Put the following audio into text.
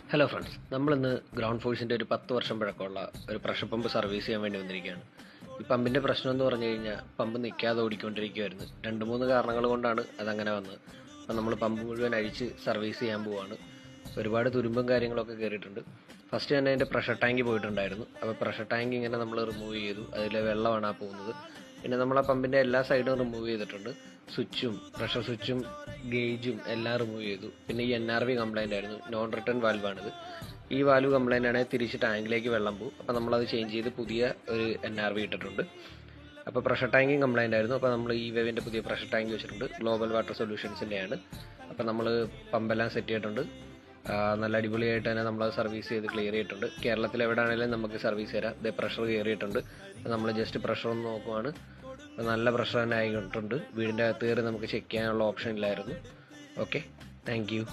Hello friends, നമ്മളിന്ന് ground ഫോഴ്സിൻ്റെ ഒരു 10 വർഷം പഴക്കമുള്ള ഒരു പ്രഷർ പമ്പ് സർവീസ് ചെയ്യാൻ വേണ്ടി വന്നിരിക്കുകയാണ്. ഈ പമ്പിൻ്റെ പ്രശ്നം എന്ന് പറഞ്ഞു കഴിഞ്ഞാൽ പമ്പ് നിൽക്കാതെ ഓടിക്കൊണ്ടിരിക്കുകയായിരുന്നു. 2-3 കാരണങ്ങൾ കൊണ്ടാണ് അതങ്ങനെ വന്നത്. അപ്പം നമ്മൾ പമ്പ് മുഴുവൻ അഴിച്ച് സർവീസ് ചെയ്യാൻ പോവുകയാണ്. ഒരുപാട് തുരുമ്പും കാര്യങ്ങളൊക്കെ കയറിയിട്ടുണ്ട്. ഫസ്റ്റ് തന്നെ അതിൻ്റെ പ്രഷർ ടാങ്ക് പോയിട്ടുണ്ടായിരുന്നു. അപ്പോൾ പ്രഷർ ടാങ്ക് ഇങ്ങനെ നമ്മൾ റിമൂവ് ചെയ്തു. അതിലെ വെള്ളമാണ് ആ പോകുന്നത്. പിന്നെ നമ്മൾ ആ പമ്പിൻ്റെ എല്ലാ സൈഡും റിമൂവ് ചെയ്തിട്ടുണ്ട്. സ്വിച്ചും പ്രഷർ സ്വിച്ചും ഗേജും എല്ലാം റിമൂവ് ചെയ്തു. പിന്നെ ഈ NRV കംപ്ലൈൻ്റ് ആയിരുന്നു. നോൺ റിട്ടേൺ വാൽവാണിത്. ഈ വാൽവ് കംപ്ലൈൻ്റ് ആണെങ്കിൽ തിരിച്ച് ടാങ്കിലേക്ക് വെള്ളം പോകും. അപ്പോൾ നമ്മളത് ചേഞ്ച് ചെയ്ത് പുതിയ ഒരു NRV ഇട്ടിട്ടുണ്ട്. അപ്പോൾ പ്രഷർ ടാങ്കും കംപ്ലൈൻ്റ് ആയിരുന്നു. അപ്പോൾ നമ്മൾ ഈ വേവിൻ്റെ പുതിയ പ്രഷർ ടാങ്ക് വെച്ചിട്ടുണ്ട്. ഗ്ലോബൽ വാട്ടർ സൊല്യൂഷൻസിൻ്റെയാണ്. അപ്പോൾ നമ്മൾ പമ്പെല്ലാം സെറ്റ് ചെയ്തിട്ടുണ്ട്. നല്ല അടിപൊളിയായിട്ട് തന്നെ നമ്മളത് സർവീസ് ചെയ്ത് ക്ലിയർ ചെയ്തിട്ടുണ്ട്. കേരളത്തിൽ എവിടെയാണെങ്കിലും നമുക്ക് സർവീസ് തരാം. ഇത് പ്രഷർ കയറിയിട്ടുണ്ട്. നമ്മൾ ജസ്റ്റ് പ്രഷർ ഒന്ന് നോക്കുവാണ്. നല്ല പ്രഷർ തന്നെ ആയിട്ടുണ്ട്. വീടിൻ്റെ അകത്ത് കയറി നമുക്ക് ചെക്ക് ചെയ്യാനുള്ള ഓപ്ഷൻ ഇല്ലായിരുന്നു. Okay, thank you.